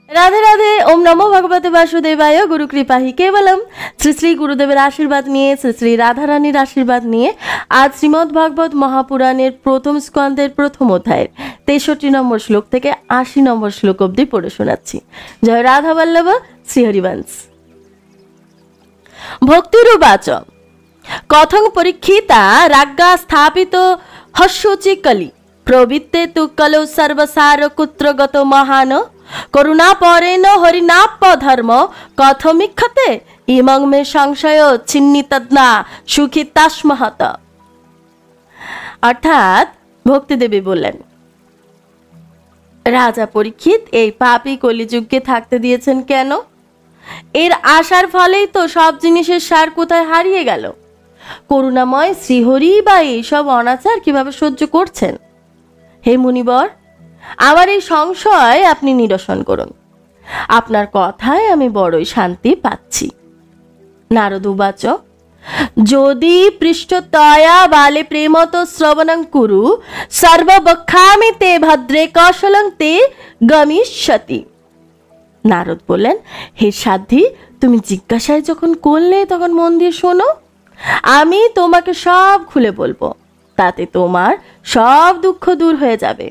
রাধে রাধে। ওম নমো ভগবতে বাসুদেবায়। গুরু কৃপা হি কেবলম। শ্রী শ্রী গুরুদেবের আশীর্বাদ নিয়ে, শ্রী শ্রী রাধারানীর আশীর্বাদ নিয়ে আজ শ্রীমদ্ ভাগবত মহাপুরাণের প্রথম স্কন্ধের প্রথম অধ্যায়ের 63 নম্বর শ্লোক থেকে 80 নম্বর শ্লোক অবধি পড়ে শোনাচ্ছি। জয় রাধা বল্লভ শ্রী হরিবংশ। ভক্তিরুবাচ কথং পরীক্ষিতা রাজ্ঞা স্থাপিত হস্যচি কলি প্রবৃত্তে তু কলৌ সর্বসার কুত্রগত মহান করুণা পরেণ হরিনাপ ধর্ম কথমিক্ষতে ইমং মে সংশয় ছিন্নিতদ্না সুখী তাস্মহত। অর্থাৎ ভক্তিদেবী বললেন, রাজা পরীক্ষিত এই পাপী কলিযুগকে থাকতে দিয়েছেন কেন? এর আসার ফলেই তো সব জিনিসের সার কোথায় হারিয়ে গেল। করুণাময় শ্রীহরি বা এইসব অনাচার কিভাবে সহ্য করছেন? হে মুনিবর, আমার এই সংশয় আপনি নিরসন করুন। আপনার কথায় আমি বড়ই শান্তি পাচ্ছি। নারদ উবাচ যদি পৃষ্ঠতয়া বালে প্রেমত শ্রবণং কুরু সর্ববক্ষামি তে ভদ্রে কৌশলং তে গমিষ্যতি। নারদ বললেন, হে সাধ্বী, তুমি জিজ্ঞাসায় যখন করলে তখন মন দিয়ে শোনো। আমি তোমাকে সব খুলে বলবো, তাতে তোমার সব দুঃখ দূর হয়ে যাবে।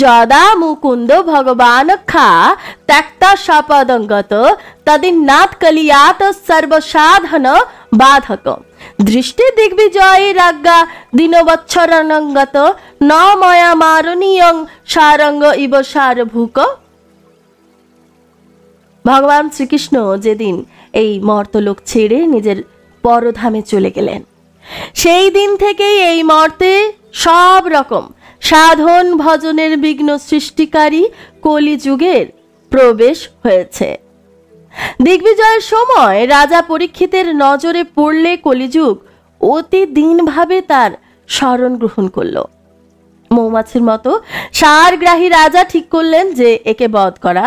যদা মুকুন্দ ভগবান খা ত্যক্তা সপদঙ্গত তদিন্নাথ কলিয়াত সর্বসাধন বাধক দৃষ্টি দিগ্বিজয়ী রাজ্ঞা দীনবৎসরণঙ্গত ন ময়া মারণীয়ং সারঙ্গ ইব সারভূক। ভগবান শ্রীকৃষ্ণ যেদিন এই মর্তলোক ছেড়ে নিজের পরধামে চলে গেলেন, সেই দিন থেকেই এই মর্তে সব রকম সাধন ভজনের বিঘ্ন সৃষ্টিকারী কলিযুগের প্রবেশ হয়েছে। দিগ্বিজয়ের সময় রাজা পরীক্ষিতের নজরে পড়লে কলিযুগ অতি দিনভাবে তার শরণ গ্রহণ করল। মৌমাছির মতো সারগ্রাহী রাজা ঠিক করলেন যে একে বধ করা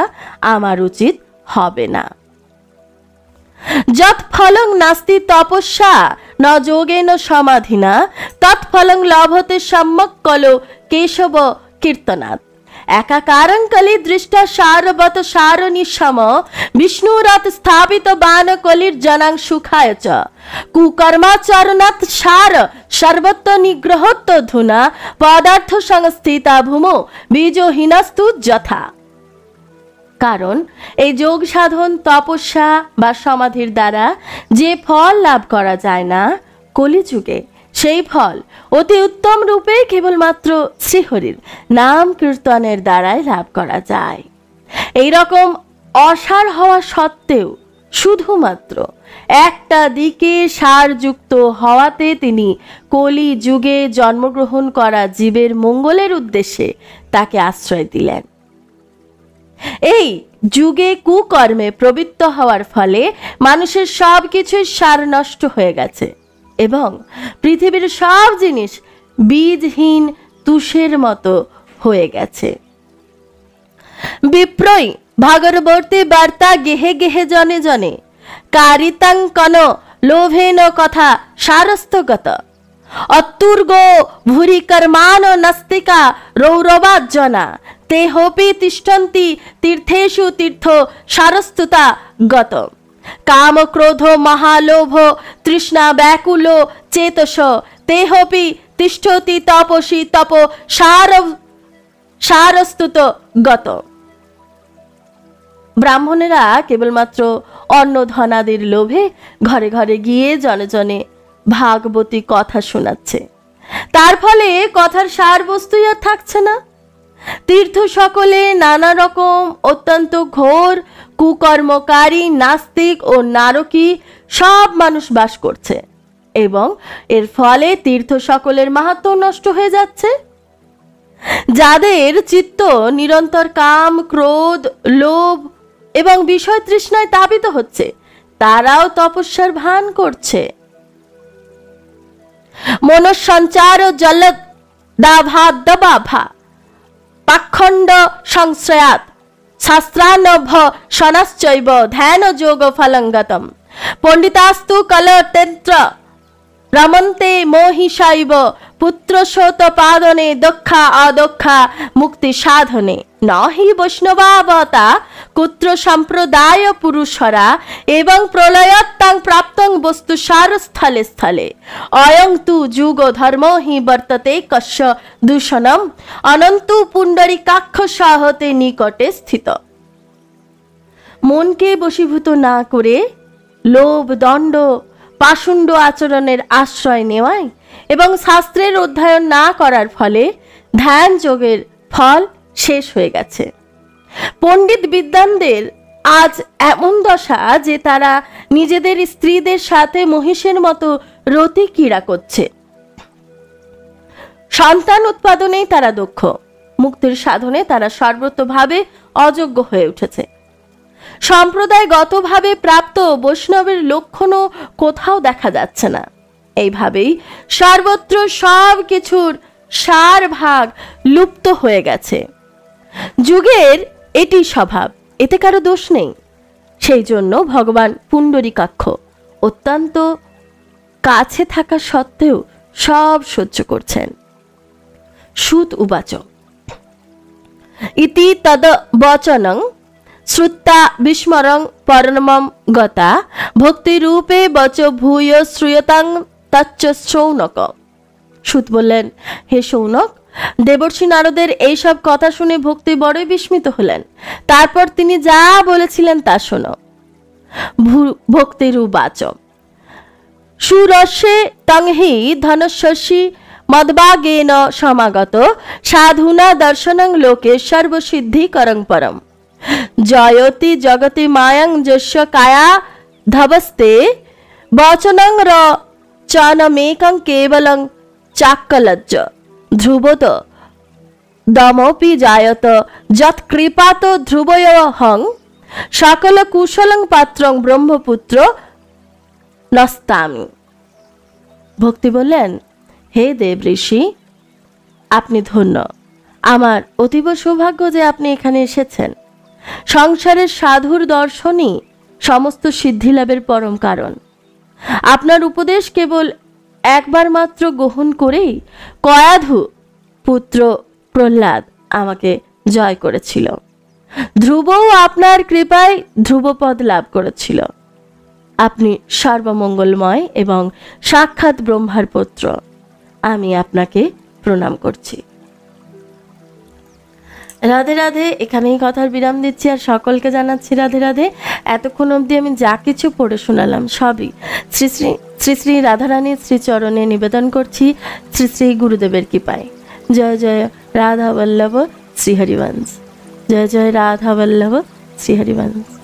আমার উচিত হবে না। যৎ ফলং নাস্তি তপস্যা ন যোগেন সমাধিনা তৎফলং লভতে সম্যক কলো কেশব কীর্তনাৎ একাকারং কলি দৃষ্টা সারবত সারনিসম বিষ্ণুরথ স্থাপিত বান কলির জনাং সুখায় চ কুকর্মাচরণাৎ সার সর্বত্র নিগ্রহত্ব ধুনা পদার্থ সংস্থিতা ভূমো বীজহীনস্তু যথা। কারণ এই যোগ সাধন তপস্যা বা সমাধির দ্বারা যে ফল লাভ করা যায় না, কলিযুগে সেই ফল অতি উত্তম রূপে কেবলমাত্র শ্রীহরির নাম কীর্তনের দ্বারাই লাভ করা যায়। এই রকম অসার হওয়া সত্ত্বেও শুধুমাত্র একটা দিকে সারযুক্ত হওয়াতে তিনি কলিযুগে জন্মগ্রহণ করা জীবের মঙ্গলের উদ্দেশ্যে তাকে আশ্রয় দিলেন। এই যুগে কুকর্মে প্রবৃত্ত হওয়ার ফলে মানুষের সব কিছুই সার নষ্ট হয়ে গেছে এবং পৃথিবীর সব জিনিস বীজহীন তুষের মতো হয়ে গেছে। বিপ্রই ভাগরবর্তী বার্তা গেহে গেহে জনে জনে কারিতাং কন লোভেন কথা সারস্তগত অতুর্গ ভুরি কর্মান নাস্তিকা রৌরবাজ্জনা তেহপি তিষ্ঠন্তি তীর্থেষু তীর্থ সারস্তুতা গত কাম ক্রোধ মহালোভ তৃষ্ণা ব্যাকুল চেতস তেহপি তিষ্ঠতি তপসি তপ সারস্তুত গত। ব্রাহ্মণেরা কেবলমাত্র অন্ন ধনাদির লোভে ঘরে ঘরে গিয়ে জনে জনে ভাগবতী কথা শোনাচ্ছে। তার ফলে কথার সার বস্তুই আর থাকছে না। তীর্থ সকলে নানা রকম অত্যন্ত ঘোর কুকর্মকারী নাস্তিক ও নারকী সব মানুষ বাস করছে এবং এর ফলে তীর্থ সকলের মাহাত্ম্য নষ্ট হয়ে যাচ্ছে। যাদের চিত্ত নিরন্তর কাম ক্রোধ লোভ এবং বিষয় তৃষ্ণায় তাপিত হচ্ছে, তারাও তপস্যার ভান করছে। মনঃসঞ্চার জলদ দাভাদ্দবাভা পাখণ্ড সংশ্রয়াৎ শাস্ত্রানভ সনশ্চৈব ধ্যান যোগ ফলঙ্গতম পণ্ডিতাস্তু কলতেন্ত্র রমন্তে মোহিশাইব পুত্র শোত পাদনে দক্ষা অদক্ষা মুক্তি সাধনে নহি বৈষ্ণবাবতা কুত্র সম্প্রদায় পুরুষরা এবং প্রলয়ত্তাং প্রাপ্তং বস্তু সার স্থলে স্থলে অয়ং তু যুগ ধর্ম হি বর্ততে কস্য দূষণম অনন্তু পুণ্ডরিকাক্ষ সহতে নিকটে স্থিত। মনকে বশীভূত না করে লোভ দণ্ড পাষণ্ড আচরণের আশ্রয় নেওয়ায় এবং শাস্ত্রের অধ্যয়ন না করার ফলে ধ্যান যোগের ফল শেষ হয়ে গেছে। পণ্ডিত বিদ্বানদের আজ এমন দশা যে তারা নিজেদের স্ত্রীদের সাথে মহিষের মতো রতি ক্রীড়া করছে। সন্তান উৎপাদনেই তারা দক্ষ, মুক্তির সাধনে তারা সর্বতোভাবে অযোগ্য হয়ে উঠেছে। সম্প্রদায়গতভাবে প্রাপ্ত বৈষ্ণবের লক্ষণও কোথাও দেখা যাচ্ছে না। এইভাবেই সর্বত্র সব কিছুর সার ভাগ লুপ্ত হয়ে গেছে। যুগের এটি স্বভাব, এতে কারো দোষ নেই। সেই জন্য ভগবান পুণ্ডরীকাক্ষ অত্যন্ত কাছে থাকা সত্ত্বেও সব সহ্য করছেন। সুত উবাচ ইতি তদ বচনং শ্রুত্তা বিস্মরং পরমম গতা ভক্তিরূপে বচ ভূয় শ্রূয়তাং তচ্চ শৌনক। সুত বললেন, হে শৌনক, দেবর্ষি নারদের এইসব কথা শুনে ভক্তি বড়ই বিস্মিত হলেন। তারপর তিনি যা বলেছিলেন তা শোনো। ভক্তিরুবাচ সুরস্যে তংহি ধনস্যসি মদবাগেন সমাগত সাধুনা দর্শনং লোকে সর্বসিদ্ধিকরং পরম জয়তি জগতি মায়ং যস্য কায়া ধবস্তে বচনং র চনমেকং কেবলং চাক্কলজ্জ ধ্রুবত দমপি জায়ত যৎকৃপাত ধ্রুবয়হং সকল কুশলং পাত্রং ব্রহ্মপুত্র নস্তামি। ভক্তি বললেন, হে দেব ঋষি, আপনি ধন্য। আমার অতীব সৌভাগ্য যে আপনি এখানে এসেছেন। সংসারের সাধুর দর্শনই সমস্ত সিদ্ধি লাভের পরম কারণ। আপনার উপদেশ কেবল একবার মাত্র গ্রহণ করেই কয়াধু পুত্র প্রহ্লাদ আমাকে জয় করেছিল। ধ্রুবও আপনার কৃপায় ধ্রুবপদ লাভ করেছিল। আপনি সর্বমঙ্গলময় এবং সাক্ষাৎ ব্রহ্মার পুত্র। আমি আপনাকে প্রণাম করছি। রাধে রাধে। এখানেই কথার বিরাম দিচ্ছি আর সকলকে জানাচ্ছি রাধে রাধে। এতক্ষণ অবধি আমি যা কিছু পড়ে শোনালাম সবই শ্রী শ্রী শ্রী শ্রী রাধারানীর শ্রীচরণে নিবেদন করছি, শ্রী শ্রী গুরুদেবের কৃপায়। জয় জয় রাধা বল্লভ শ্রীহরিবংশ। জয় জয় রাধা বল্লভ শ্রীহরিবংশ।